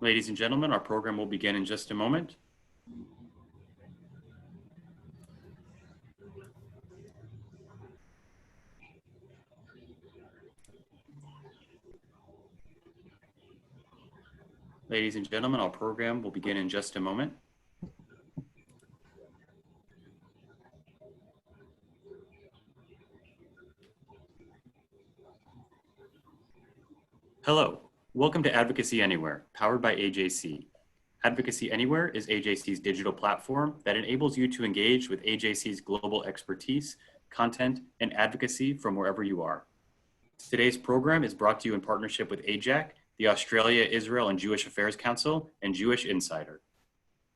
Ladies and gentlemen, our program will begin in just a moment. Ladies and gentlemen, our program will begin in just a moment. Hello, welcome to Advocacy Anywhere, powered by AJC. Advocacy Anywhere is AJC's digital platform that enables you to engage with AJC's global expertise, content, and advocacy from wherever you are. Today's program is brought to you in partnership with AJAC, the Australia, Israel, and Jewish Affairs Council, and Jewish Insider.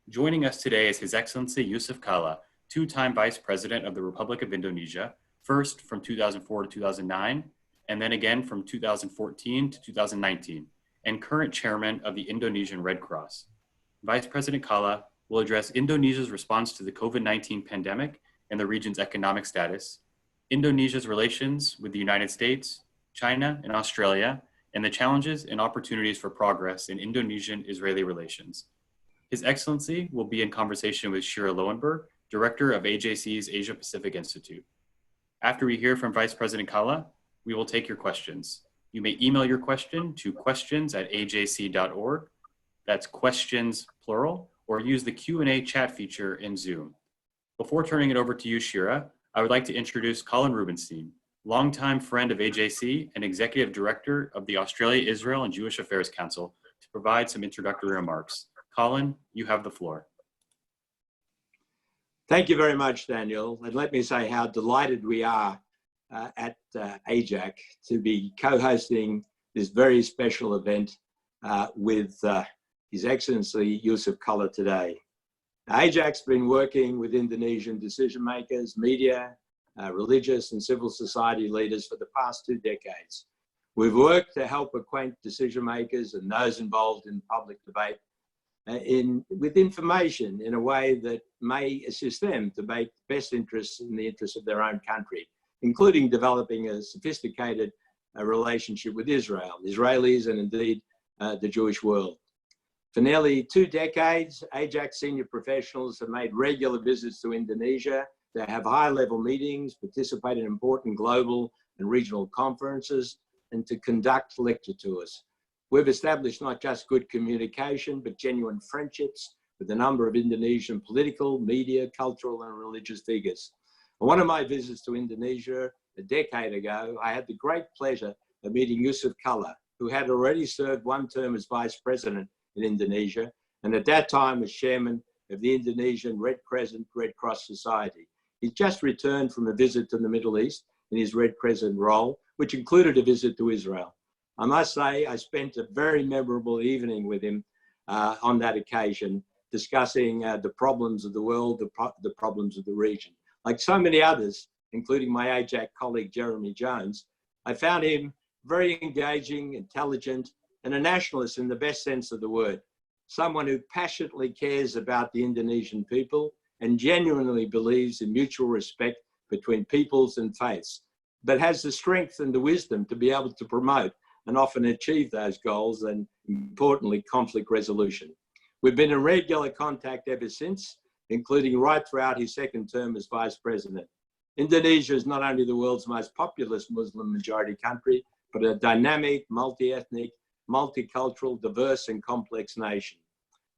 Joining us today is His Excellency Jusuf Kalla, two-time Vice President of the Republic of Indonesia, first from 2004 to 2009, and then again from 2014 to 2019, and current Chairman of the Indonesian Red Cross. Vice President Kalla will address Indonesia's response to the COVID-19 pandemic and the region's economic status, Indonesia's relations with the United States, China, and Australia, and the challenges and opportunities for progress in Indonesian-Israeli relations. His Excellency will be in conversation with Shira Lowenberg, Director of AJC's Asia Pacific Institute. After we hear from Vice President Kalla, we will take your questions. You may email your question to questions@ajc.org. That's questions, plural, or use the Q&A chat feature in Zoom. Before turning it over to you, Shira, I would like to introduce Colin Rubenstein, longtime friend of AJC and Executive Director of the Australia, Israel, and Jewish Affairs Council, to provide some introductory remarks. Colin, you have the floor. Thank you very much, Daniel. And let me say how delighted we are at AJAC to be co-hosting this very special event with His Excellency Jusuf Kalla today. AJAC's been working with Indonesian decision makers, media, religious and civil society leaders for the past 2 decades. We've worked to help acquaint decision makers and those involved in public debate with information in a way that may assist them to make best interests in the interests of their own country, including developing a sophisticated relationship with Israel, Israelis, and indeed the Jewish world. For nearly 2 decades, AJAC senior professionals have made regular visits to Indonesia. They have high-level meetings, participate in important global and regional conferences, and to conduct lecture tours. We've established not just good communication, but genuine friendships with a number of Indonesian political, media, cultural, and religious figures. On one of my visits to Indonesia a decade ago, I had the great pleasure of meeting Jusuf Kalla, who had already served 1 term as Vice President in Indonesia, and at that time was Chairman of the Indonesian Red Crescent Red Cross Society. He's just returned from a visit to the Middle East in his Red Crescent role, which included a visit to Israel. I must say, I spent a very memorable evening with him on that occasion, discussing the problems of the world, the problems of the region. Like so many others, including my AJAC colleague, Jeremy Jones, I found him very engaging, intelligent, and a nationalist in the best sense of the word. Someone who passionately cares about the Indonesian people and genuinely believes in mutual respect between peoples and faiths, but has the strength and the wisdom to be able to promote and often achieve those goals, and importantly, conflict resolution. We've been in regular contact ever since, including right throughout his 2nd term as Vice President. Indonesia is not only the world's most populous Muslim majority country, but a dynamic, multi-ethnic, multicultural, diverse and complex nation.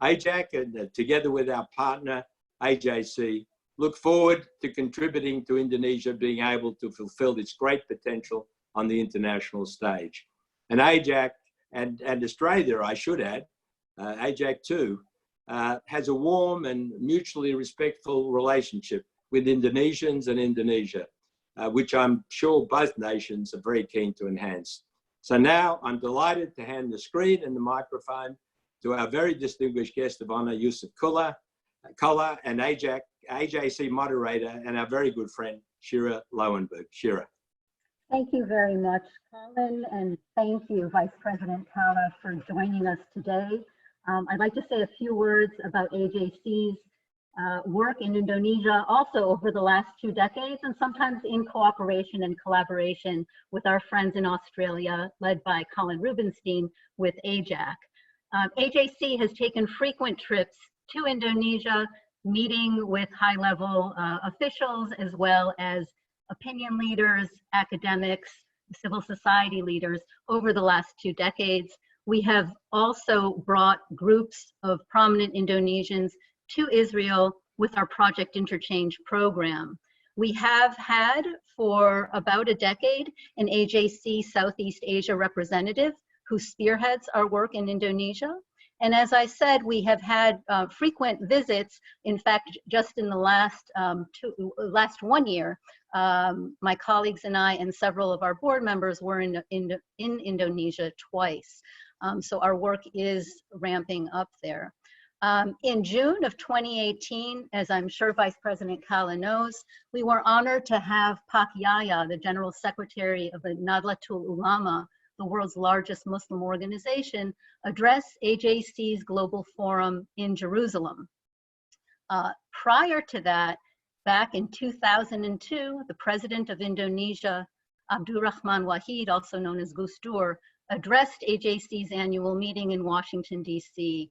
AJAC, and together with our partner, AJC, look forward to contributing to Indonesia being able to fulfill its great potential on the international stage. And AJAC and Australia, I should add, AJAC too, has a warm and mutually respectful relationship with Indonesians and Indonesia, which I'm sure both nations are very keen to enhance. So now I'm delighted to hand the screen and the microphone to our very distinguished guest of honor, Jusuf Kalla, and AJC moderator and our very good friend, Shira Lowenberg. Shira. Thank you very much, Colin, and thank you, Vice President Kalla, for joining us today. I'd like to say a few words about AJCs work in Indonesia also over the last 2 decades, and sometimes in cooperation and collaboration with our friends in Australia, led by Colin Rubenstein with AJAC. AJC has taken frequent trips to Indonesia, meeting with high-level officials as well as opinion leaders, academics, civil society leaders over the last 2 decades. We have also brought groups of prominent Indonesians to Israel with our Project Interchange program. We have had for about a decade an AJC Southeast Asia representative who spearheads our work in Indonesia. And as I said, we have had frequent visits. In fact, just in the last 1 year, my colleagues and I and several of our board members were in Indonesia twice. So our work is ramping up there. In June of 2018, as I'm sure Vice President Kalla knows, we were honored to have Pak Yahya, the General Secretary of the Nahdlatul Ulama, the world's largest Muslim organization, address AJC's Global Forum in Jerusalem. Prior to that, back in 2002, the President of Indonesia, Abdurrahman Wahid, also known as Gus Dur, addressed AJC's annual meeting in Washington, D.C.,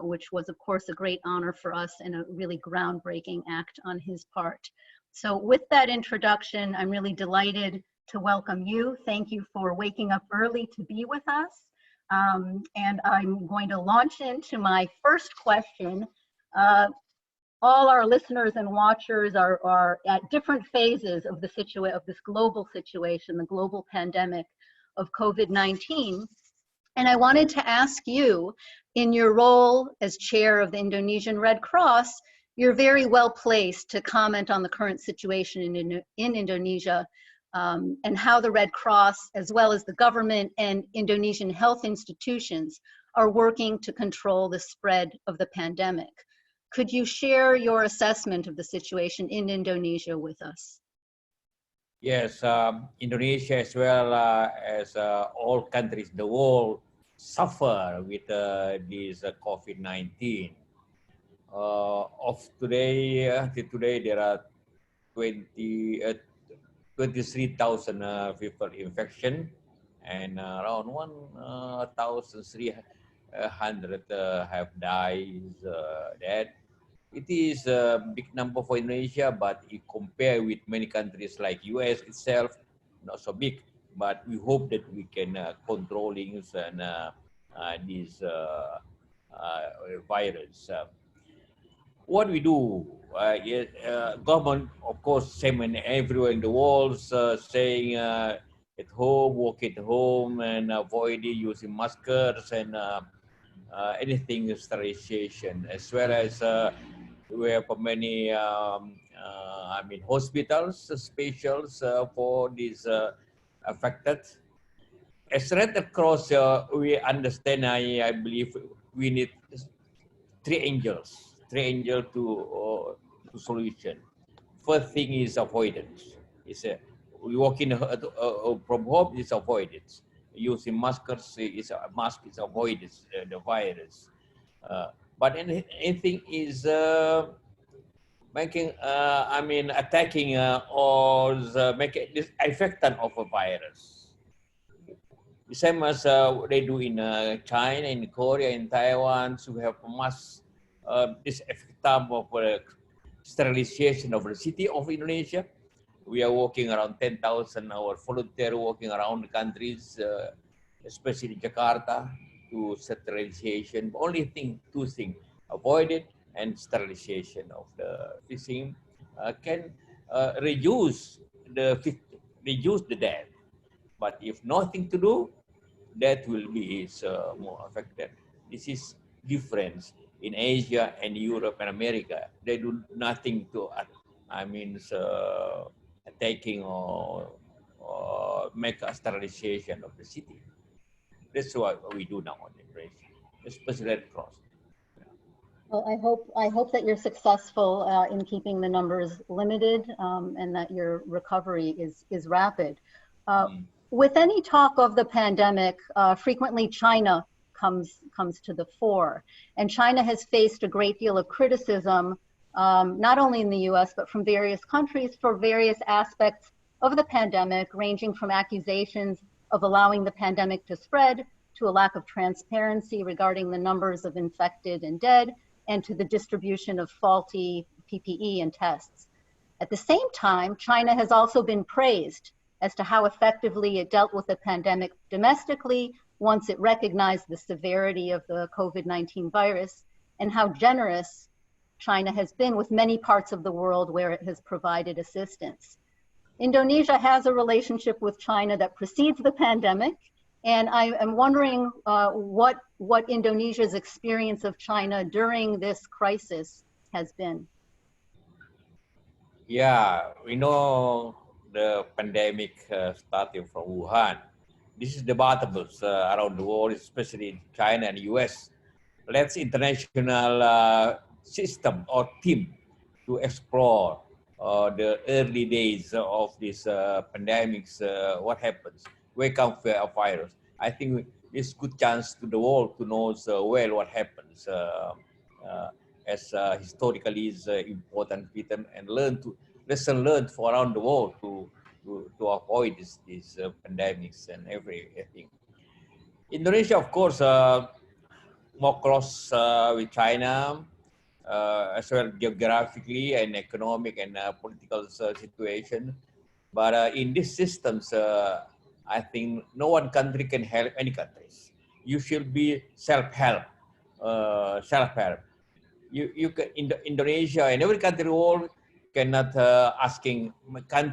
which was, of course, a great honor for us and a really groundbreaking act on his part. So with that introduction, I'm really delighted to welcome you. Thank you for waking up early to be with us. And I'm going to launch into my first question. All our listeners and watchers are at different phases of this global situation, the global pandemic of COVID-19. And I wanted to ask you, in your role as chair of the Indonesian Red Cross, you're very well placed to comment on the current situation in Indonesia and how the Red Cross, as well as the government and Indonesian health institutions, are working to control the spread of the pandemic. Could you share your assessment of the situation in Indonesia with us? Yes, Indonesia as well as all countries in the world suffer with this COVID-19. Of today, till today there are 23,000 people infection and around 1,300 have died. That it is a big number for Indonesia, but if compared with many countries like US itself, not so big. But we hope that we can controlling and this virus. What we do? Government, of course, same in everywhere in the world, saying at home, work at home, and avoid using maskers and anything sterilization, as well as we have many, hospitals, specials for these affected. As Red Cross, we understand, I believe we need three angels to solution. First thing is avoidance. We walk in from home is avoidance. Using maskers mask is avoidance the virus. But anything is making attacking or making this affectant of a virus. The same as they do in China, in Korea, in Taiwan, to have mass this effect of sterilization of the city of Indonesia. We are working around 10,000 our volunteers working around the countries, especially in Jakarta, to sterilization. Only two things: avoid it and sterilization of the thing can reduce the death. But if nothing to do, that will be more affected. This is difference in Asia and Europe and America. They do nothing to, attacking or make a sterilization of the city. That's what we do now on the race, especially Red Cross. Well, I hope that you're successful in keeping the numbers limited and that your recovery is rapid. With any talk of the pandemic, frequently China comes to the fore, and China has faced a great deal of criticism not only in the US, but from various countries for various aspects of the pandemic, ranging from accusations of allowing the pandemic to spread, to a lack of transparency regarding the numbers of infected and dead, and to the distribution of faulty PPE and tests. At the same time, China has also been praised as to how effectively it dealt with the pandemic domestically once it recognized the severity of the COVID-19 virus, and how generous China has been with many parts of the world where it has provided assistance. Indonesia has a relationship with China that precedes the pandemic, and I am wondering what Indonesia's experience of China during this crisis has been. Yeah, we know the pandemic started from Wuhan. This is debatable around the world, especially in China and US. Let's international system or team to explore the early days of this pandemics, what happens, where comes the virus. I think it's good chance to the world to know well what happens as historically is important and lesson learned for around the world to avoid these pandemics and everything. Indonesia, of course, more close with China, as well geographically and economic and political situation. But in these systems, I think no one country can help any countries. You should be self-help, self-help. You can, in Indonesia and every country in the world cannot asking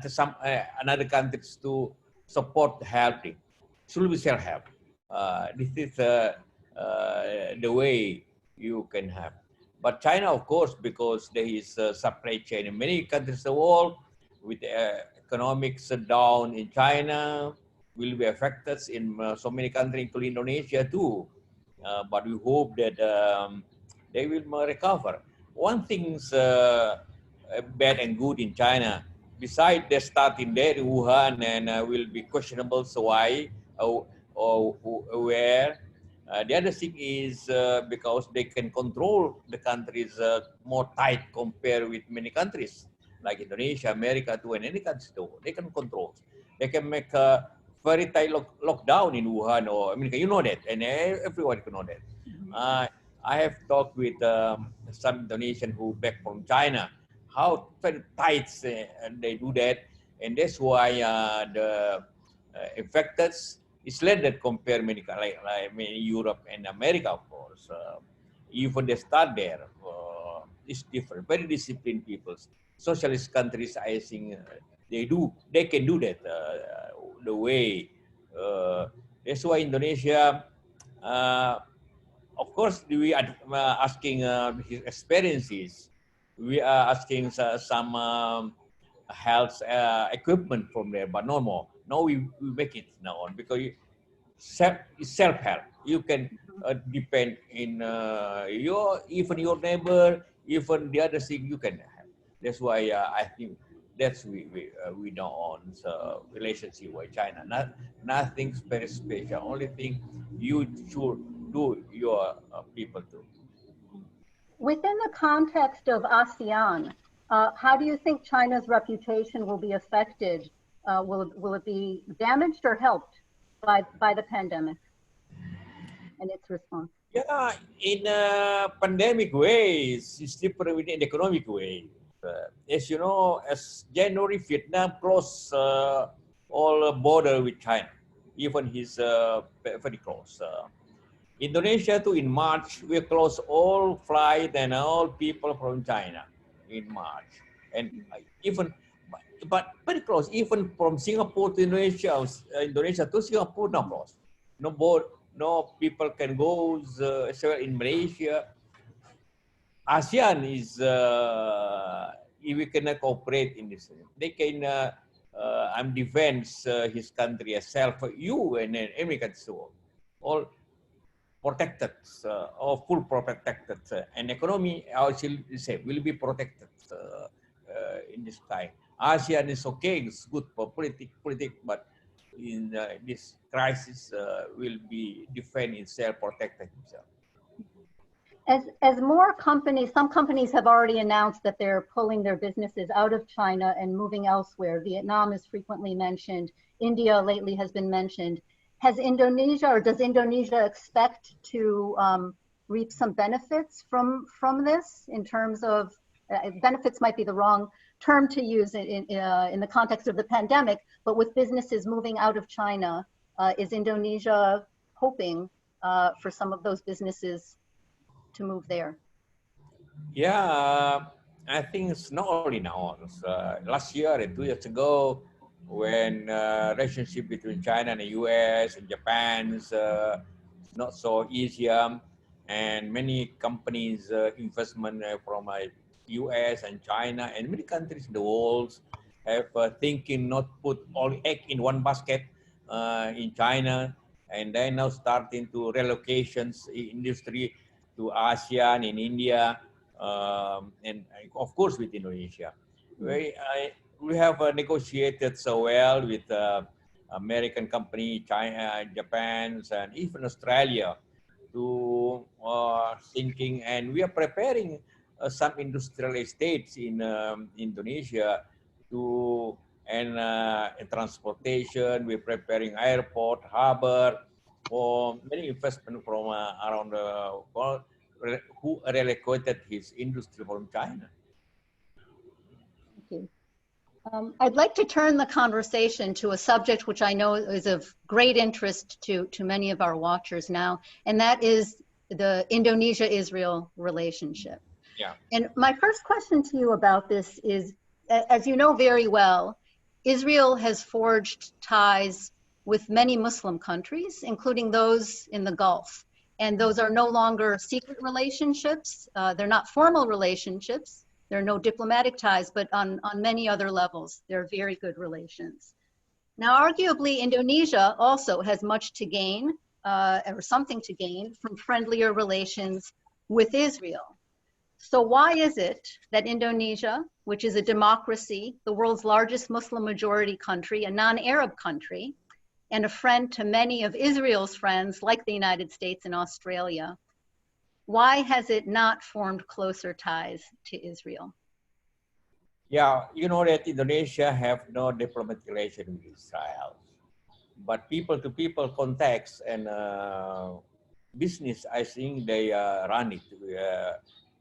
some another countries to support helping. Should be self-help. This is the way you can have. But China, of course, because there is a supply chain in many countries in the world, with economics down in China, will be affected in so many countries, including Indonesia too. But we hope that they will recover. One thing's bad and good in China, besides they starting there in Wuhan and will be questionable, so why or where. The other thing is because they can control the countries more tight compared with many countries like Indonesia, America, too, and any country too. They can control. They can make a very tight lockdown in Wuhan or America. You know that, and everyone can know that. I have talked with some Indonesian who back from China, how very tight they do that, and that's why the infected is less than compare many like Europe and America, of course. Even they start there, it's different. Very disciplined people. Socialist countries, I think they can do that the way. That's why Indonesia, of course, we are asking his experiences. We are asking some health equipment from there, but no more. Now we make it now on because self-help. You can depend in even your neighbor, even the other thing you can have. That's why I think that's we know on relationship with China. Nothing very special. Only thing you should do your people too. Within the context of ASEAN, how do you think China's reputation will be affected? Will it be damaged or helped by the pandemic and its response? Yeah, in a pandemic ways, it's different in economic way. As you know, as January, Vietnam closed all border with China, even his very close. Indonesia too, in March, we closed all flight and all people from China in March. And even, but very close, even from Singapore to Indonesia, Indonesia to Singapore, no close. No board, no people can go in Malaysia. ASEAN is, if we cannot cooperate in this, they can defend his country as self, you and Americans too, all protected, or full protected, and economy also will be protected in this time. ASEAN is okay, it's good for politics, but in this crisis will be defend itself, protect himself. As more companies, some companies have already announced that they're pulling their businesses out of China and moving elsewhere. Vietnam is frequently mentioned. India lately has been mentioned. Has Indonesia, or does Indonesia expect to reap some benefits from this in terms of, benefits might be the wrong term to use in the context of the pandemic, but with businesses moving out of China, is Indonesia hoping for some of those businesses to move there? Yeah, I think it's not only now. It's, last year and 2 years ago, when relationship between China and the US and Japan is not so easy, and many companies investment from US and China and many countries in the world have thinking not put all egg in one basket in China, and then now starting to relocations industry to ASEAN in India, and of course with Indonesia. We have negotiated so well with American company, China, Japan, and even Australia to thinking, and we are preparing some industrial estates in Indonesia to, and transportation. We're preparing airport, harbor for many investment from around the world who relocated his industry from China. Thank you. I'd like to turn the conversation to a subject which I know is of great interest to many of our watchers now, and that is the Indonesia-Israel relationship. Yeah. And my first question to you about this is, as you know very well, Israel has forged ties with many Muslim countries, including those in the Gulf. And those are no longer secret relationships. They're not formal relationships. There are no diplomatic ties, but on many other levels, they're very good relations. Now, arguably, Indonesia also has much to gain, or something to gain, from friendlier relations with Israel. So why is it that Indonesia, which is a democracy, the world's largest Muslim majority country, a non-Arab country, and a friend to many of Israel's friends, like the United States and Australia, why has it not formed closer ties to Israel? Yeah, you know that Indonesia have no diplomatic relation with Israel, but people-to-people contacts and business, I think they run it.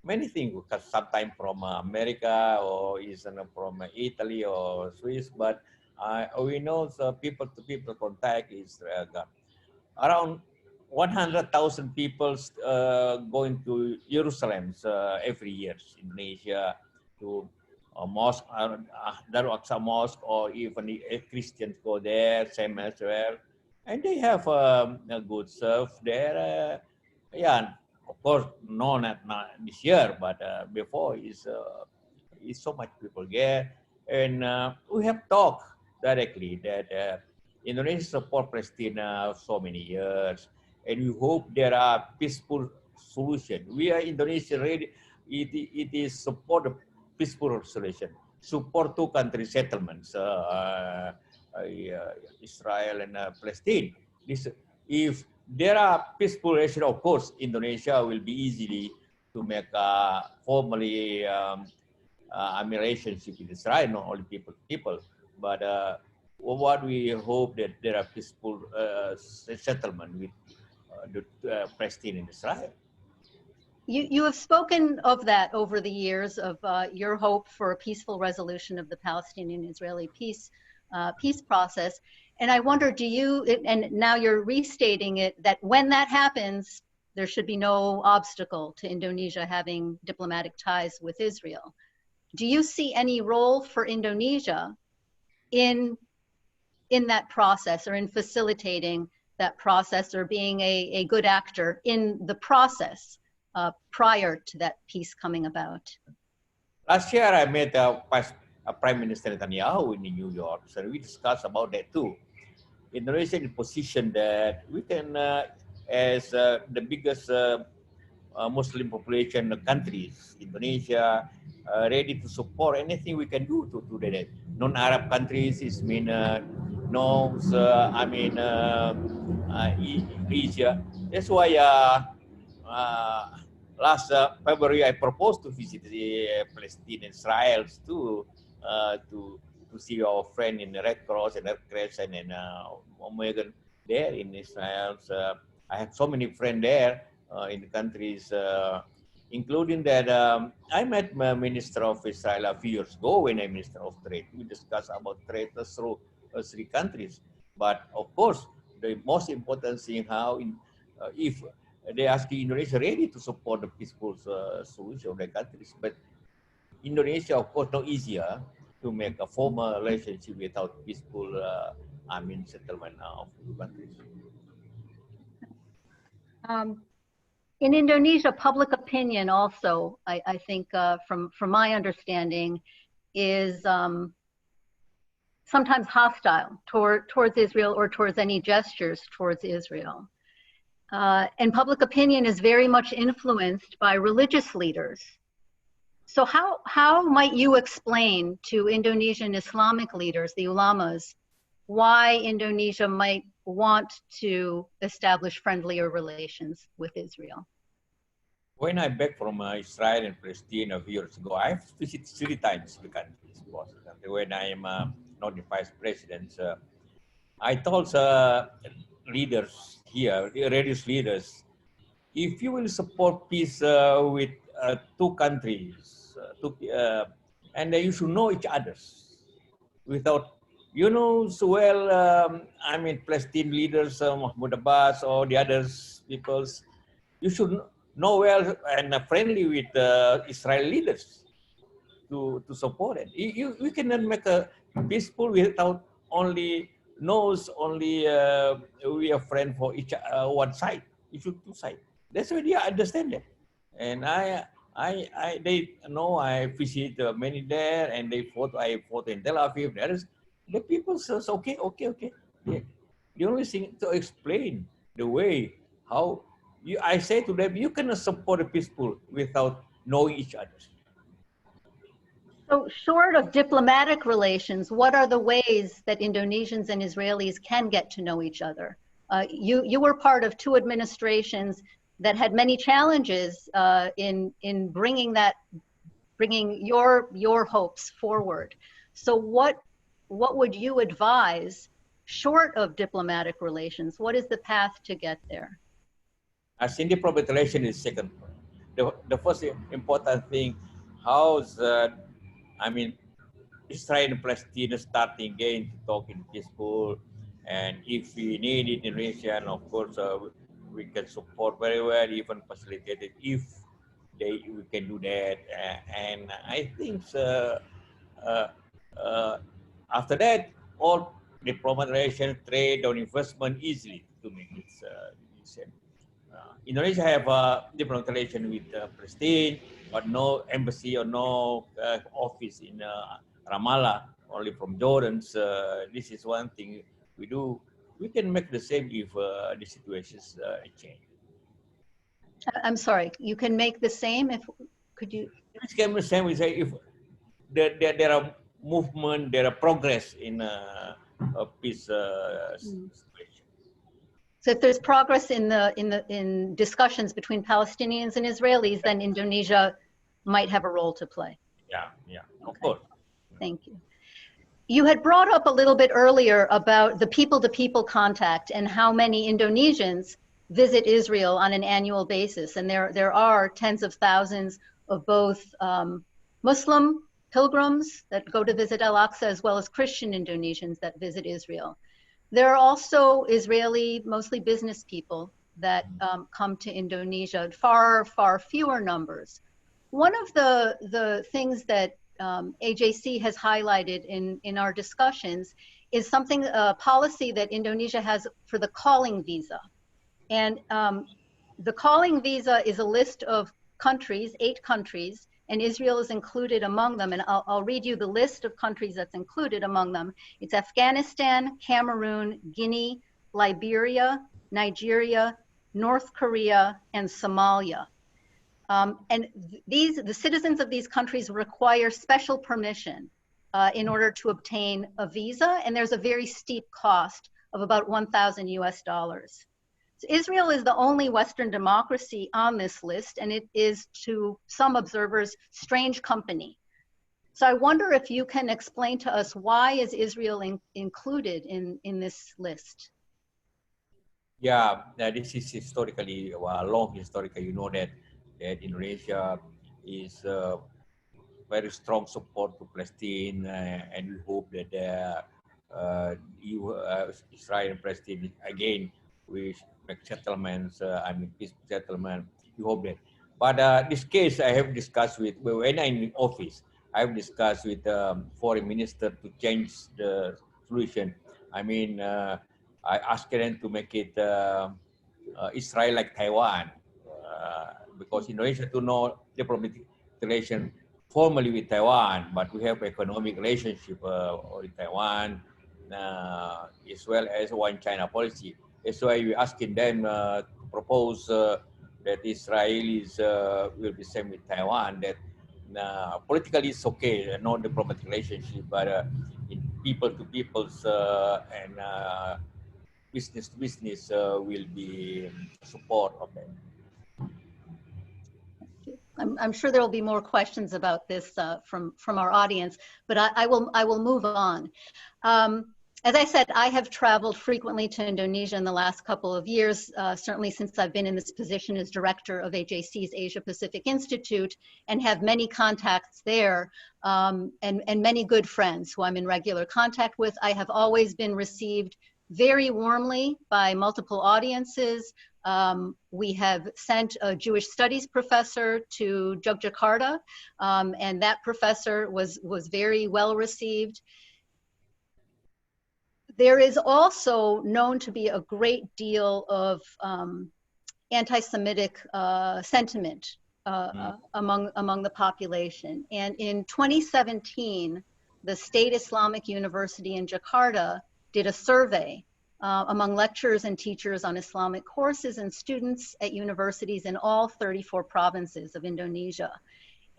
Many things, sometimes from America or even from Italy or Swiss, but we know the people-to-people contact is around 100,000 people going to Jerusalem every year, Indonesia, to a mosque, Darul Aqsa Mosque, or even Christians go there, same as well. And they have a good serve there. Yeah, of course, not this year, but before is so much people there. And we have talked directly that Indonesia support Palestine so many years, and we hope there are peaceful solution. We are Indonesia ready. It is support a peaceful solution, support two country settlements, Israel and Palestine. If there are peaceful relations, of course, Indonesia will be easily to make formally relationship with Israel, not only people, but what we hope that there are peaceful settlement with Palestine and Israel. You have spoken of that over the years, of your hope for a peaceful resolution of the Palestinian-Israeli peace process. And I wonder, do you, and now you're restating it, that when that happens, there should be no obstacle to Indonesia having diplomatic ties with Israel. Do you see any role for Indonesia in that process, or in facilitating that process, or being a good actor in the process prior to that peace coming about? Last year, I met Prime Minister Netanyahu in New York, so we discussed about that too. Indonesia in a position that we can, as the biggest Muslim population countries, Indonesia, ready to support anything we can do to do that. Non-Arab countries is Asia. That's why last February, I proposed to visit the Palestine and Israel too, to see our friend in the Red Cross and Red Crescent and Omega there in Israel. I have so many friends there in the countries, including that I met my Minister of Israel a few years ago when I'm Minister of Trade. We discussed about trade through 3 countries. But of course, the most important thing how if they ask Indonesia ready to support the peaceful solution of their countries, but Indonesia, of course, not easier to make a formal relationship without peaceful, settlement of countries. In Indonesia, public opinion also, I think, from my understanding, is sometimes hostile towards Israel or towards any gestures towards Israel. And public opinion is very much influenced by religious leaders. So how might you explain to Indonesian Islamic leaders, the ulamas, why Indonesia might want to establish friendlier relations with Israel? When I back from Israel and Palestine a few years ago, I've visited 3 times the countries. When I am not the Vice President, I told leaders here, religious leaders, if you will support peace with 2 countries, and you should know each other. Without, you know, so well, Palestine leaders, Mahmoud Abbas or the others, because you should know well and friendly with Israeli leaders to support it. We cannot make a peaceful without only knows only we are friends for each one side. You should 2 sides. That's why I understand that. And they know I visit many there, and I fought in Tel Aviv. The people says okay. The only thing to explain the way how I say to them, you cannot support the peaceful without knowing each other. So short of diplomatic relations, what are the ways that Indonesians and Israelis can get to know each other? You were part of 2 administrations that had many challenges in bringing your hopes forward. So what would you advise short of diplomatic relations? What is the path to get there? I think diplomatic relation is second. The first important thing, how's Israel and Palestine starting again to talk in peaceful, and if we need it in Indonesia, of course we can support very well, even facilitate it if we can do that. And I think after that, all diplomatic relations, trade or investment easily to make it same. Indonesia have a diplomatic relation with Palestine, but no embassy or no office in Ramallah, only from Jordan. This is one thing we do. We can make the same if the situations change. I'm sorry, you can make the same if, could you? It can be the same, we say, if there are movement, there are progress in a peace situation. So if there's progress in discussions between Palestinians and Israelis, then Indonesia might have a role to play. Yeah, Okay. Of course. Thank you. You had brought up a little bit earlier about the people-to-people contact and how many Indonesians visit Israel on an annual basis. And there are tens of thousands of both Muslim pilgrims that go to visit Al-Aqsa, as well as Christian Indonesians that visit Israel. There are also Israeli, mostly business people that come to Indonesia, far fewer numbers. One of the things that AJC has highlighted in our discussions is a policy that Indonesia has for the calling visa. And the calling visa is a list of countries, 8 countries, and Israel is included among them. And I'll read you the list of countries that's included among them. It's Afghanistan, Cameroon, Guinea, Liberia, Nigeria, North Korea, and Somalia. And the citizens of these countries require special permission in order to obtain a visa, and there's a very steep cost of about $1,000 US. Israel is the only Western democracy on this list, and it is, to some observers, strange company. So I wonder if you can explain to us, why is Israel included in this list? Yeah, this is historically, long historically, you know that Indonesia is very strong support to Palestine, and we hope that Israel and Palestine again we make settlements. I mean, peace settlement. We hope that. But this case, I have discussed with when I'm in office. I have discussed with foreign minister to change the solution. I mean, I asked them to make it Israel like Taiwan, because Indonesia do not diplomatic relation formally with Taiwan, but we have economic relationship with Taiwan, as well as one China policy. That's why we're asking them to propose that Israelis will be same with Taiwan, that politically it's okay, no diplomatic relationship, but in people to peoples and business to business will be support of them. I'm sure there will be more questions about this from our audience, but I will move on. As I said, I have traveled frequently to Indonesia in the last couple of years, certainly since I've been in this position as director of AJC's Asia Pacific Institute, and have many contacts there, and many good friends who I'm in regular contact with. I have always been received very warmly by multiple audiences. We have sent a Jewish studies professor to Yogyakarta, and that professor was very well received. There is also known to be a great deal of anti-Semitic sentiment among the population. And in 2017, the State Islamic University in Jakarta did a survey among lecturers and teachers on Islamic courses and students at universities in all 34 provinces of Indonesia.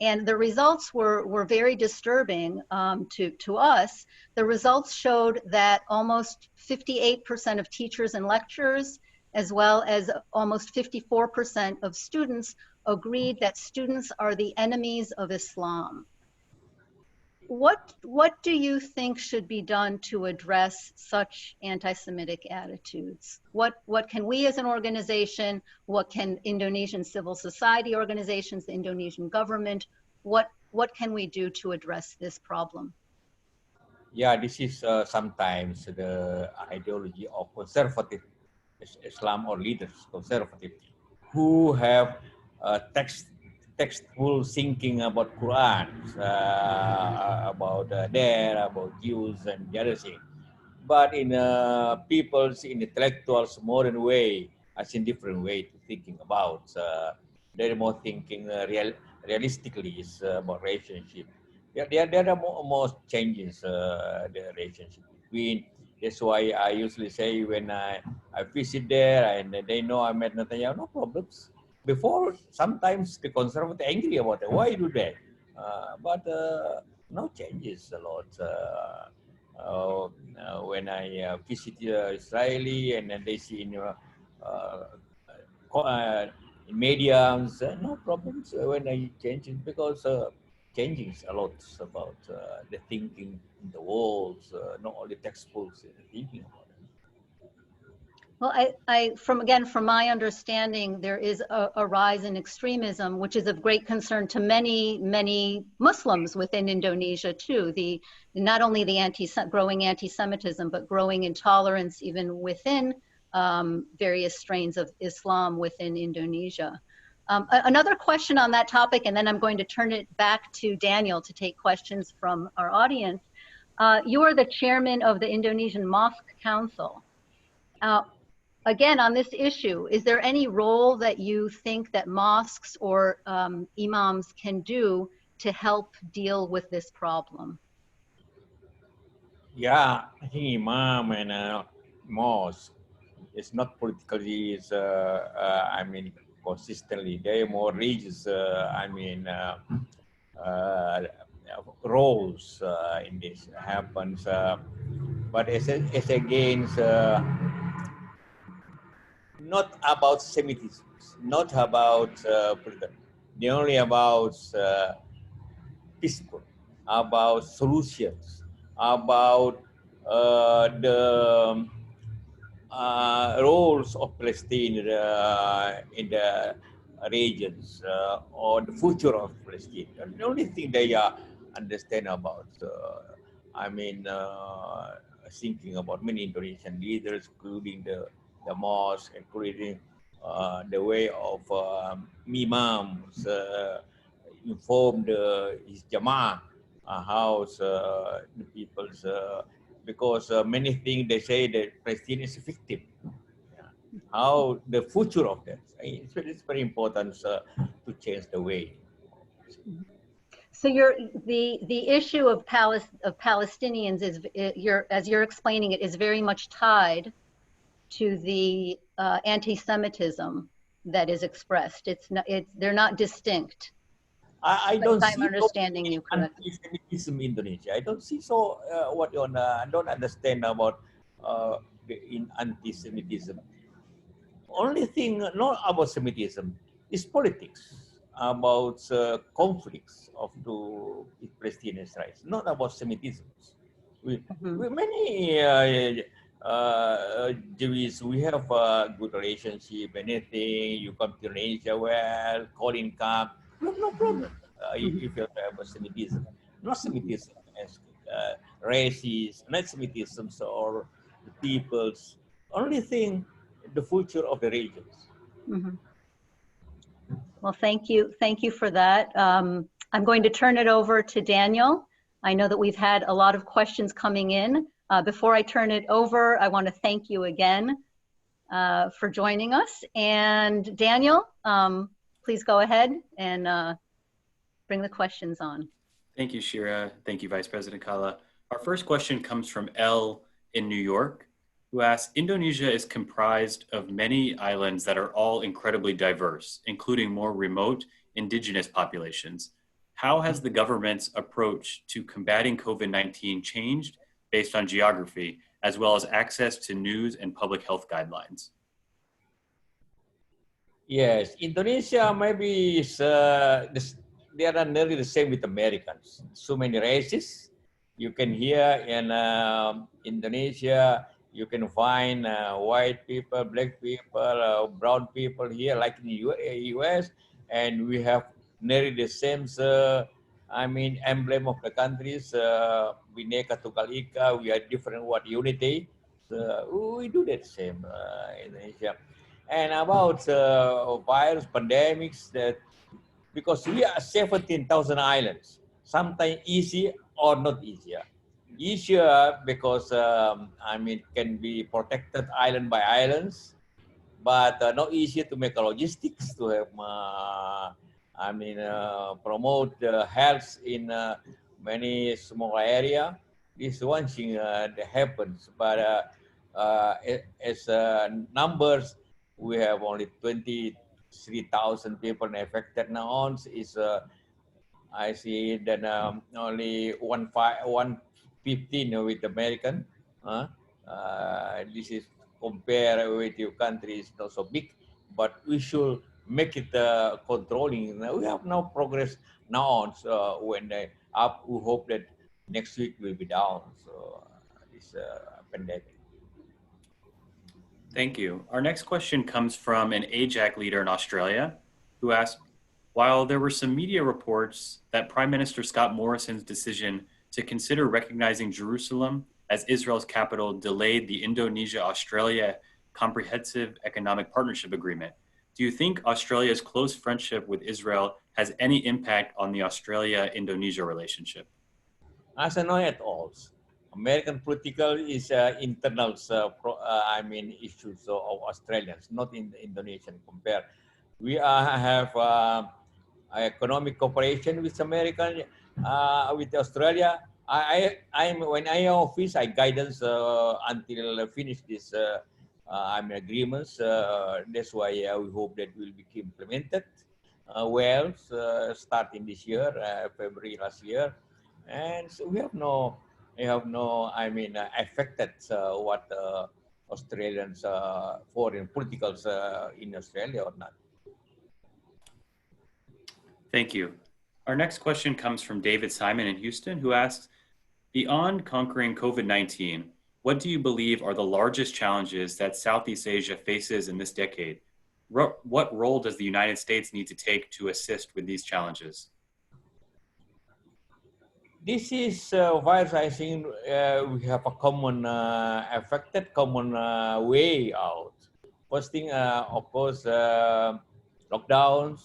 And the results were very disturbing to us. The results showed that almost 58% of teachers and lecturers, as well as almost 54% of students, agreed that students are the enemies of Islam. What do you think should be done to address such anti-Semitic attitudes? What can we as an organization, what can Indonesian civil society organizations, the Indonesian government, what can we do to address this problem? Yeah, this is sometimes the ideology of conservative Islam, or leaders, conservative, who have textful thinking about Quran, about about Jews and the other thing. But in people's intellectuals modern way, as in different way to thinking about. They're more thinking realistically is about relationship. There are more changes the relationship between. That's why I usually say when I visit there and they know I met Netanyahu, no problems. Before, sometimes the conservative angry about it. Why you do that? But now changes a lot. When I visit Israeli and then they see in mediums, no problems when I change it, because changing a lot about the thinking in the walls, not only textbooks, thinking about it. Well, from my understanding, there is a rise in extremism, which is of great concern to many Muslims within Indonesia too. Not only the growing anti-Semitism, but growing intolerance even within various strains of Islam within Indonesia. Another question on that topic, and then I'm going to turn it back to Daniel to take questions from our audience. You are the chairman of the Indonesian Mosque Council. Again, on this issue, is there any role that you think that mosques or imams can do to help deal with this problem? Yeah, I think imam and mosque, it's not politically, I mean, consistently. They are more religious, roles in this happens. But as against, not about Semitism, not about they're only about peaceful, about solutions, about the roles of Palestine in the regions or the future of Palestine. And the only thing they understand about, thinking about many Indonesian leaders, including the mosque, including the way of imams informed his Jama'ah, how the people's because many things they say that Palestine is a victim. Yeah. How the future of that? It's very important to change the way. So the issue of Palestinians is as you're explaining it is very much tied to the anti-Semitism that is expressed. They're not distinct. I don't if I'm see understanding you correctly. Anti-Semitism in Indonesia. I don't see so. What you I don't understand about in anti-Semitism. Only thing not about Semitism is politics, about conflicts of the Palestinian Israel, not about Semitism. We many Jews, we have a good relationship, anything, you come to Indonesia, well, calling camp, we have no problem if you have a Semitism. Not Semitism as races, not Semitism or the peoples. Only thing, the future of the regions. Well, thank you for that. I'm going to turn it over to Daniel. I know that we've had a lot of questions coming in. Before I turn it over, I want to thank you again for joining us. And Daniel, please go ahead and bring the questions on. Thank you, Shira. Thank you, Vice President Kalla. Our first question comes from L in New York, who asks, Indonesia is comprised of many islands that are all incredibly diverse, including more remote indigenous populations. How has the government's approach to combating COVID-19 changed based on geography, as well as access to news and public health guidelines? Yes, Indonesia maybe is, they are nearly the same with Americans. So many races. You can hear in Indonesia, you can find white people, black people, brown people here, like in the US, and we have nearly the same, emblem of the countries. Bhinneka Tunggal Ika, we are different, what unity. We do that same in Indonesia. And about virus pandemics, that because we are 17,000 islands, sometimes easy or not easier. Easier because can be protected island by islands, but not easier to make a logistics to have promote health in many small area. This one thing that happens, but as numbers, we have only 23,000 people affected now. On is I see that only 115 with American. This is compared with your country is not so big, but we should make it controlling. We have no progress now on. So when they up, we hope that next week will be down. So this pandemic. Thank you. Our next question comes from an AJAC leader in Australia who asked, while there were some media reports that Prime Minister Scott Morrison's decision to consider recognizing Jerusalem as Israel's capital delayed the Indonesia-Australia Comprehensive Economic Partnership Agreement, do you think Australia's close friendship with Israel has any impact on the Australia-Indonesia relationship? As I know at all. American political is internal, issues of Australians, not in the Indonesian compare. We have economic cooperation with American, with Australia. When I office, I guidance until finish this agreements. That's why we hope that will be implemented well, starting this year, February last year, and so we have no affected what Australians foreign politicals in Australia or not. Thank you. Our next question comes from David Simon in Houston, who asks, beyond conquering COVID-19, what do you believe are the largest challenges that Southeast Asia faces in this decade? What role does the United States need to take to assist with these challenges? This is virus, I think we have a common common way out. First thing, of course, lockdowns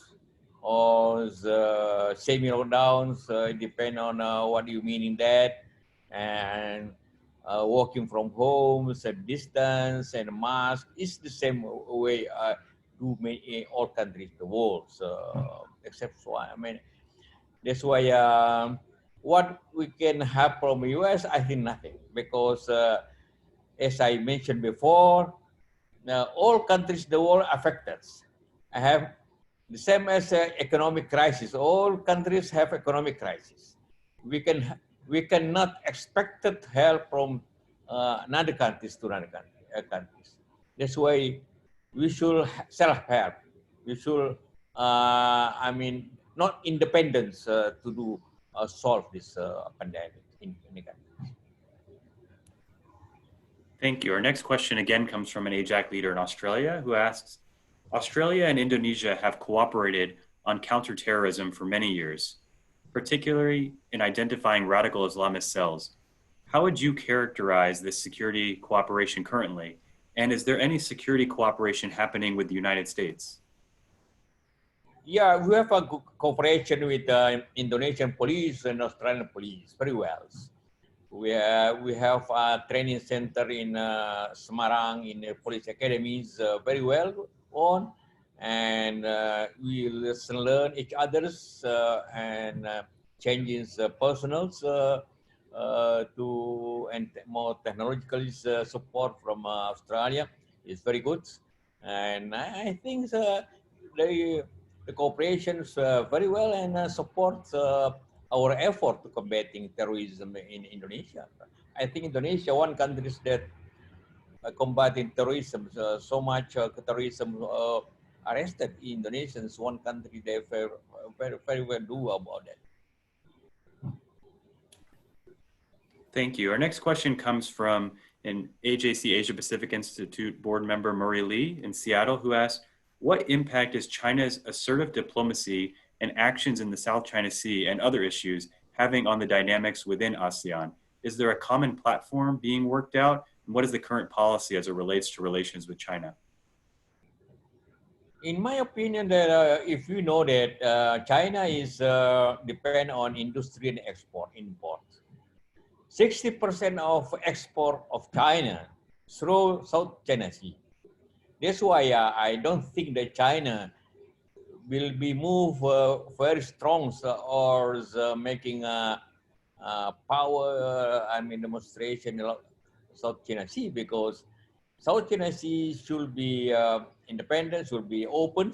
or semi-lockdowns, depend on what you mean in that, and working from home, safe distance, and mask is the same way to make all countries in the world, except for, I mean, that's why what we can have from US, I think nothing, because as I mentioned before, all countries in the world affected. I have the same as economic crisis. All countries have economic crisis. We cannot expect help from another countries to another countries. That's why we should self-help. We should, I mean, not independence to do solve this pandemic in the country. Thank you. Our next question again comes from an AJAC leader in Australia who asks, Australia and Indonesia have cooperated on counterterrorism for many years, particularly in identifying radical Islamist cells. How would you characterize this security cooperation currently? And is there any security cooperation happening with the United States? Yeah, we have a good cooperation with Indonesian police and Australian police very well. We have a training center in Semarang in the police academies very well on, and we listen, learn each other's and changing personals to and more technological support from Australia is very good, and I think the cooperation is very well and supports our effort to combating terrorism in Indonesia. I think Indonesia, one country that combating terrorism, so much terrorism arrested Indonesians, one country they very well do about that. Thank you. Our next question comes from an AJC Asia Pacific Institute board member, Murray Lee in Seattle, who asks, what impact is China's assertive diplomacy and actions in the South China Sea and other issues having on the dynamics within ASEAN? Is there a common platform being worked out? And what is the current policy as it relates to relations with China? In my opinion, that if you know that China is depend on industry and import. 60% of export of China through South China Sea. That's why I don't think that China will be moved very strong or making a power, demonstration in South China Sea, because South China Sea should be independent, should be open,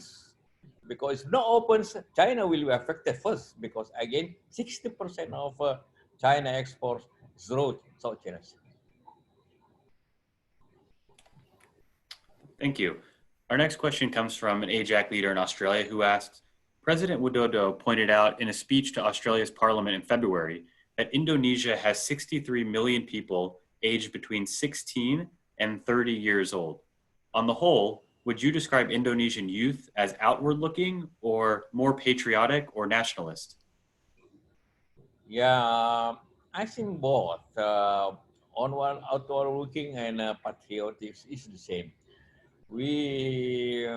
because if not open, China will be affected first, because again, 60% of China exports through South China Sea. Thank you. Our next question comes from an AJAC leader in Australia who asks, President Widodo pointed out in a speech to Australia's parliament in February that Indonesia has 63 million people aged between 16 and 30 years old. On the whole, would you describe Indonesian youth as outward-looking or more patriotic or nationalist? Yeah, I think both. Outward-looking and patriotic is the same. We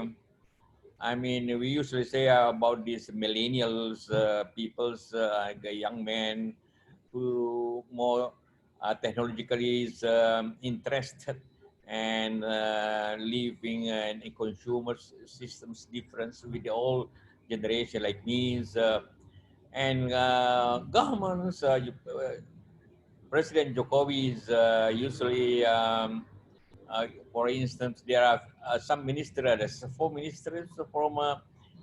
usually say about these millennials, people's the young men who more technologically is interested and living in consumer systems difference with the old generation like me. And governments, President Jokowi is usually, for instance, there are some ministers, 4 ministers from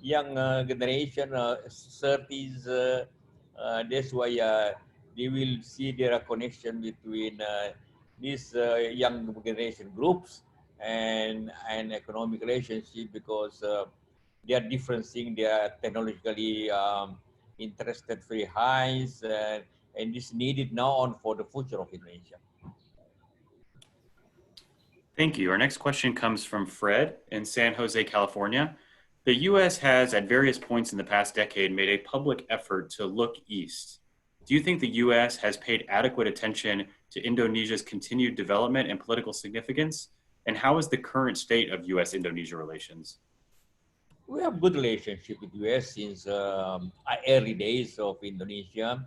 young generation, 30s. That's why they will see there a connection between these young generation groups and economic relationship, because they are different things. They are technologically interested very high, and this needed now on for the future of Indonesia. Thank you. Our next question comes from Fred in San Jose, California. The U.S. has, at various points in the past decade, made a public effort to look east. Do you think the U.S. has paid adequate attention to Indonesia's continued development and political significance? And how is the current state of U.S.-Indonesia relations? We have good relationship with U.S. since early days of Indonesia.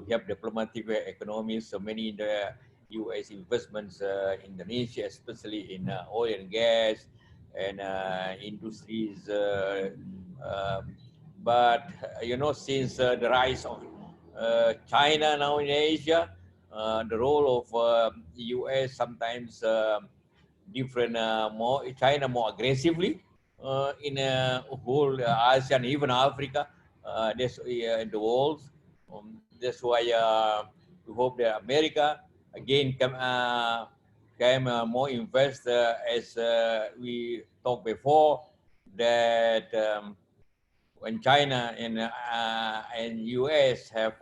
We have diplomatic economies, so many in the U.S. investments in Indonesia, especially in oil and gas and industries. But since the rise of China now in Asia, the role of the U.S. sometimes different, China more aggressively in whole ASEAN, even Africa, that's in the world. That's why we hope that America again can more invest, as we talked before, that when China and US have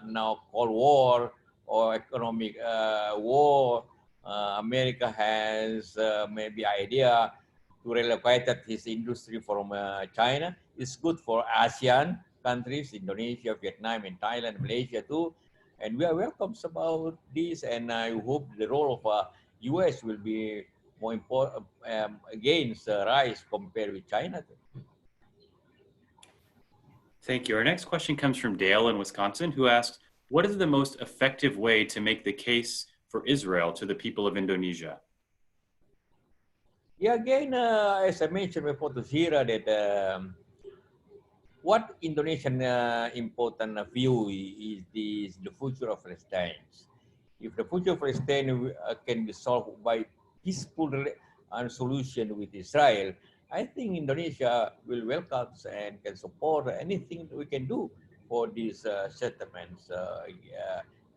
now Cold War or economic war, America has maybe idea to relocate his industry from China. It's good for ASEAN countries, Indonesia, Vietnam, and Thailand, Malaysia too. And we are welcome about this, and I hope the role of US will be more important against rise compared with China too. Thank you. Our next question comes from Dale in Wisconsin, who asks, what is the most effective way to make the case for Israel to the people of Indonesia? Yeah, again, as I mentioned before to Zira, that what Indonesian important view is the future of Palestine. If the future of Palestine can be solved by peaceful solution with Israel, I think Indonesia will welcome and can support anything we can do for these settlements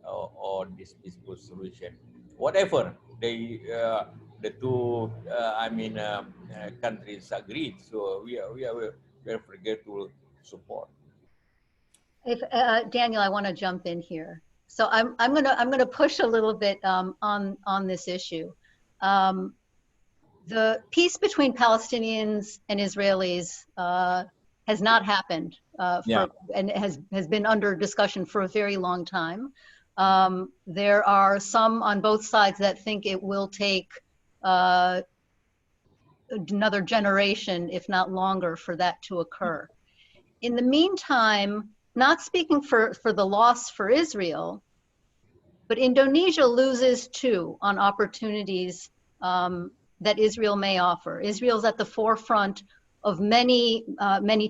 or this peaceful solution. Whatever the two countries agreed, so we are very eager to support. If Daniel, I want to jump in here. So I'm gonna push a little bit on this issue. The peace between Palestinians and Israelis has not happened and has been under discussion for a very long time. There are some on both sides that think it will take another generation, if not longer, for that to occur. In the meantime, not speaking for the loss for Israel, but Indonesia loses too on opportunities that Israel may offer. Israel's at the forefront of many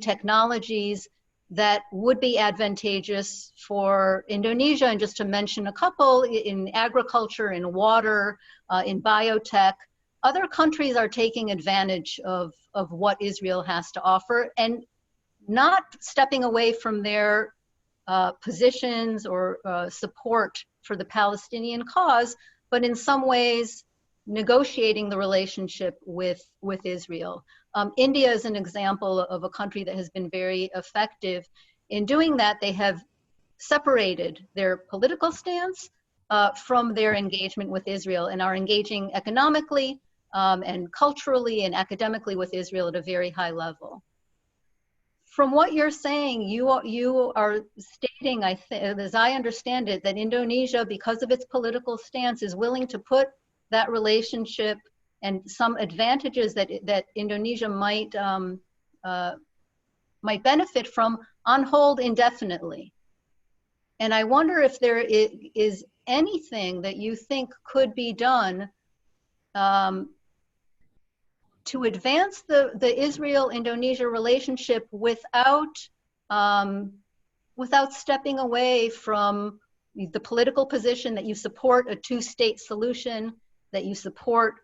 technologies that would be advantageous for Indonesia. And just to mention a couple, in agriculture, in water, in biotech, other countries are taking advantage of what Israel has to offer and not stepping away from their positions or support for the Palestinian cause, but in some ways negotiating the relationship with Israel. India is an example of a country that has been very effective in doing that. They have separated their political stance from their engagement with Israel and are engaging economically and culturally and academically with Israel at a very high level. From what you're saying, you are stating, I think, as I understand it, that Indonesia, because of its political stance, is willing to put that relationship and some advantages that Indonesia might benefit from on hold indefinitely. And I wonder if there is anything that you think could be done to advance the Israel-Indonesia relationship without stepping away from the political position that you support a two-state solution, that you support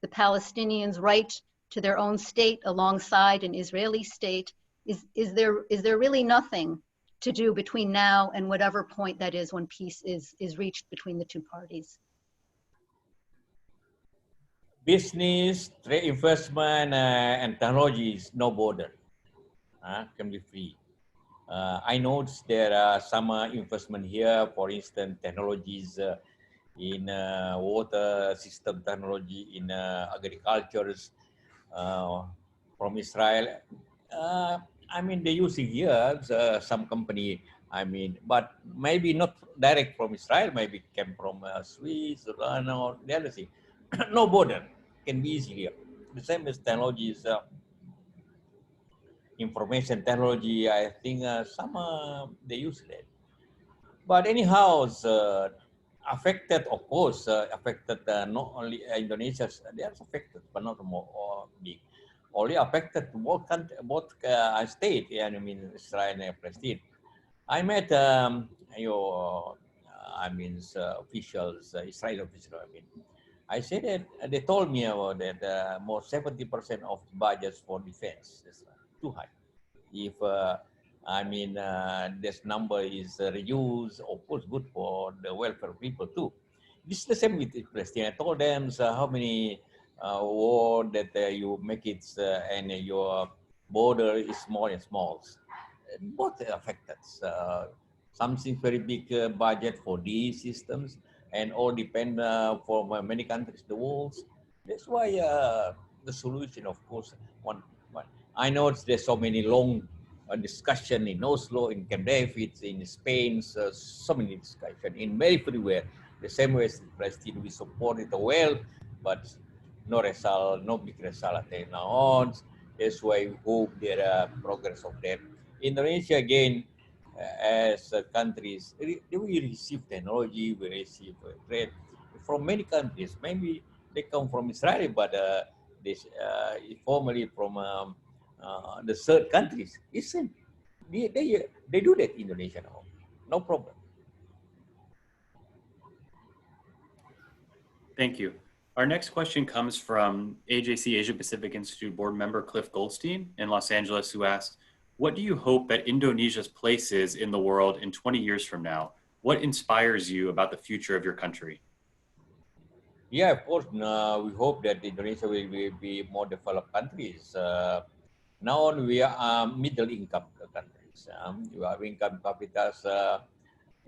the Palestinians' right to their own state alongside an Israeli state. Is there really nothing to do between now and whatever point that is when peace is reached between the two parties? business, trade investment, and technology is no border. Can be free. I noticed there are some investment here, for instance, technologies in water system technology, in agriculture from Israel. I mean, they using here some company, I mean, but maybe not direct from Israel, maybe came from Swiss or the other thing. No border, can be easy here. The same as technologies, information technology, I think some they use that. But anyhow, affected, of course, affected not only Indonesia, they are affected, but not more big. Only affected both state, I mean Israel and Palestine. I met officials, Israeli officials. I mean, I said that they told me about that more 70% of budgets for defense is too high. If this number is reduced, of course, good for the welfare of people too. This is the same with Palestine. I told them how many war that you make it and your border is small and small. Both affected. Something very big budget for these systems, and all depend for many countries the walls. That's why the solution, of course, one. I know there's so many long discussion in Oslo, in Camp David, in Spain, so many discussion in everywhere. The same way as Palestine, we support it well, but no result, no big result now on. That's why we hope there are progress of that. Indonesia again, as countries, we receive technology, we receive trade from many countries. Maybe they come from Israel, but this formerly from the third countries. Listen, they do that in Indonesia now, no problem. Thank you. Our next question comes from AJC Asia Pacific Institute board member Cliff Goldstein in Los Angeles, who asked, what do you hope that Indonesia's place is in the world in 20 years from now? What inspires you about the future of your country? Yeah, of course. We hope that Indonesia will be more developed countries. Now on, we are middle income countries. Our income capita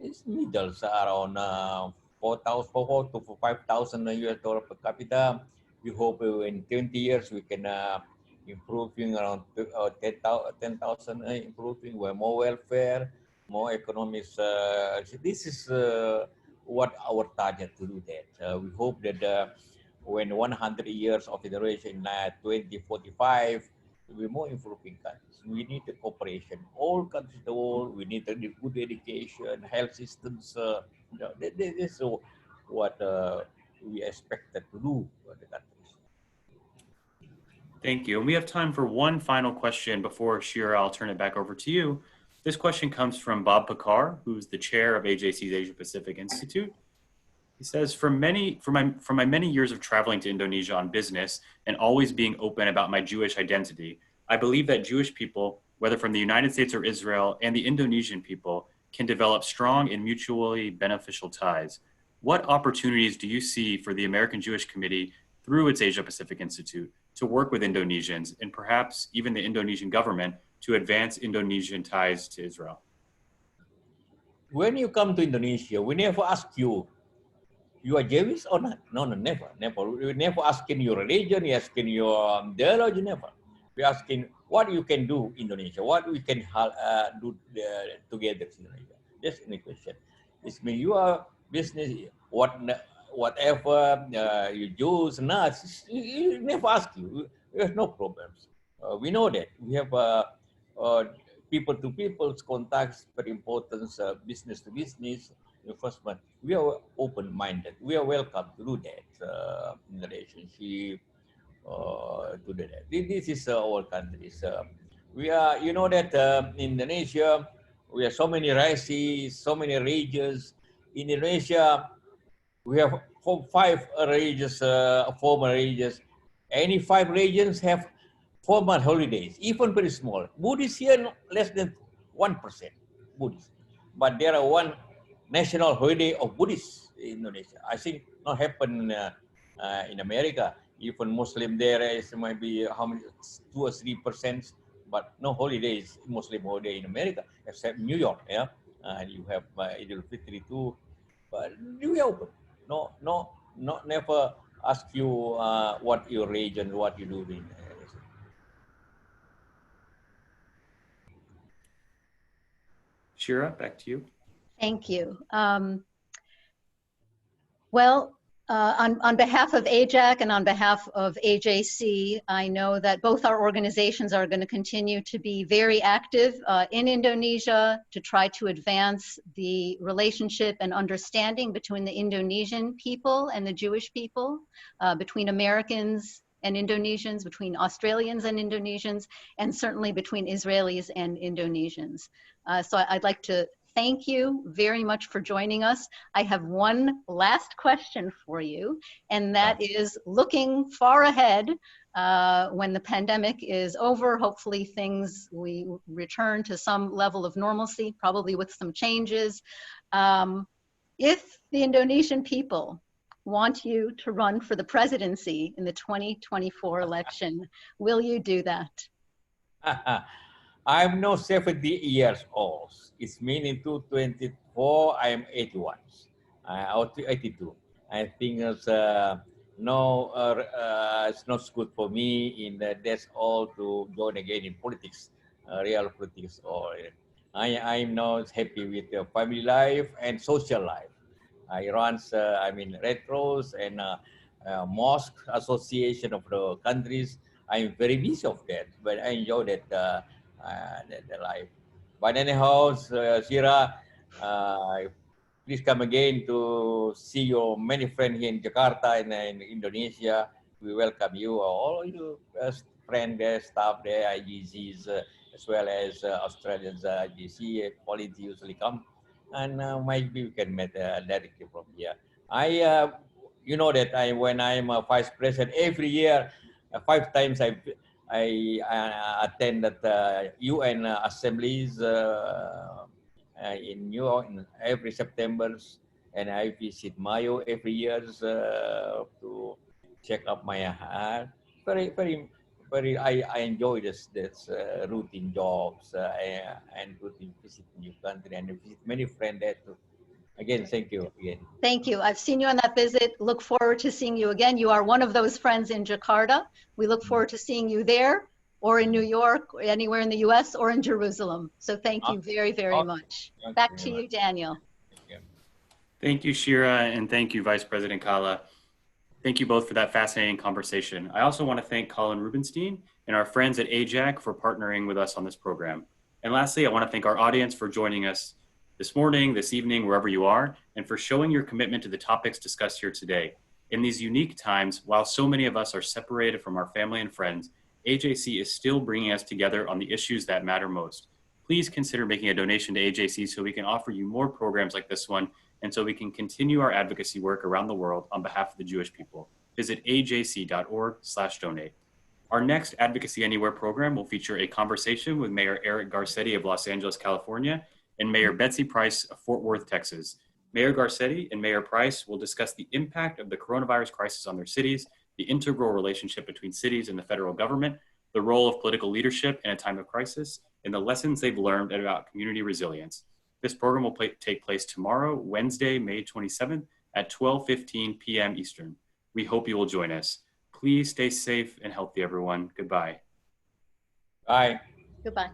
is middle, around 4,000 to 5,000 US dollar per capita. We hope in 20 years we can improving around 10,000, improving, we're more welfare, more economics. This is what our target to do that. We hope that when 100 years of federation in 2045, we'll be more improving countries. We need the cooperation. All countries in the world, we need a good education, health systems. This is what we expected to do for the countries. Thank you. And we have time for one final question before Shira, I'll turn it back over to you. This question comes from Bob Pakar, who's the chair of AJC's Asia Pacific Institute. He says, from my many years of traveling to Indonesia on business and always being open about my Jewish identity, I believe that Jewish people, whether from the United States or Israel, and the Indonesian people can develop strong and mutually beneficial ties. What opportunities do you see for the American Jewish Committee through its Asia Pacific Institute to work with Indonesians and perhaps even the Indonesian government to advance Indonesian ties to Israel? When you come to Indonesia, we never ask you are Jewish or not? No, never. We never asking your religion, we asking your ideology, never. We asking what you can do in Indonesia, what we can do together in Indonesia. That's the question. It means you are business, whatever you Jews, not, you never ask you. We have no problems. We know that. We have people to people's contacts, very important, business to business. First one, we are open-minded. We are welcome to do that in relationship to do that. This is our countries. We are, you know that in Indonesia, we have so many races, so many regions. In Indonesia, we have 5 regions, former regions. Any 5 regions have formal holidays, even very small. Buddhists here, less than 1% Buddhists. But there are one national holiday of Buddhists in Indonesia. I think not happen in America. even Muslim there is might be how many 2 or 3%, but no holidays, Muslim holiday in America except New York. Yeah, and you have Idul Fitri too, but we open. Not never ask you what your religion, what you do in. Shira, back to you. Thank you. On behalf of AJAC and on behalf of AJC, I know that both our organizations are going to continue to be very active in Indonesia to try to advance the relationship and understanding between the Indonesian people and the Jewish people, between Americans and Indonesians, between Australians and Indonesians, and certainly between Israelis and Indonesians. So I'd like to thank you very much for joining us. I have one last question for you, and that is looking far ahead when the pandemic is over. Hopefully we return to some level of normalcy, probably with some changes. If the Indonesian people want you to run for the presidency in the 2024 election, will you do that? I'm now 70 years old. It's meaning 2024, I am 81. 82. I think it's it's not good for me in that's all to join again in politics, real politics. Or I'm not happy with the family life and social life. I run, Red Cross and Mosque Association of the countries. I'm very busy of that, but I enjoy that the life. But anyhow, Shira, please come again to see your many friends here in Jakarta and in Indonesia. We welcome you, all you friends there, staff there, AJCs, as well as Australians, AJC, politics usually come. And maybe we can meet directly from here. You know that when I'm a vice president, every year, 5 times I attend the UN assemblies in New York every September, and I visit Mayo every year to check up my heart. I enjoy this routine jobs and routine visit new country and visit many friends there too. Again, thank you again. Thank you. I've seen you on that visit. Look forward to seeing you again. You are one of those friends in Jakarta. We look forward to seeing you there, or in New York, or anywhere in the US, or in Jerusalem. So thank you very, very much. Back to you, Daniel. Thank you, Shira, and thank you, Vice President Kalla. Thank you both for that fascinating conversation. I also want to thank Colin Rubenstein and our friends at AJAC for partnering with us on this program. And lastly, I want to thank our audience for joining us this morning, this evening, wherever you are, and for showing your commitment to the topics discussed here today. In these unique times, while so many of us are separated from our family and friends, AJC is still bringing us together on the issues that matter most. Please consider making a donation to AJC so we can offer you more programs like this one, and so we can continue our advocacy work around the world on behalf of the Jewish people. Visit ajc.org/donate. Our next Advocacy Anywhere program will feature a conversation with Mayor Eric Garcetti of Los Angeles, California, and Mayor Betsy Price of Fort Worth, Texas. Mayor Garcetti and Mayor Price will discuss the impact of the coronavirus crisis on their cities, the integral relationship between cities and the federal government, the role of political leadership in a time of crisis, and the lessons they've learned about community resilience. This program will take place tomorrow, Wednesday, May 27th at 12:15 p.m. Eastern. We hope you will join us. Please stay safe and healthy, everyone. Goodbye. Bye. Goodbye.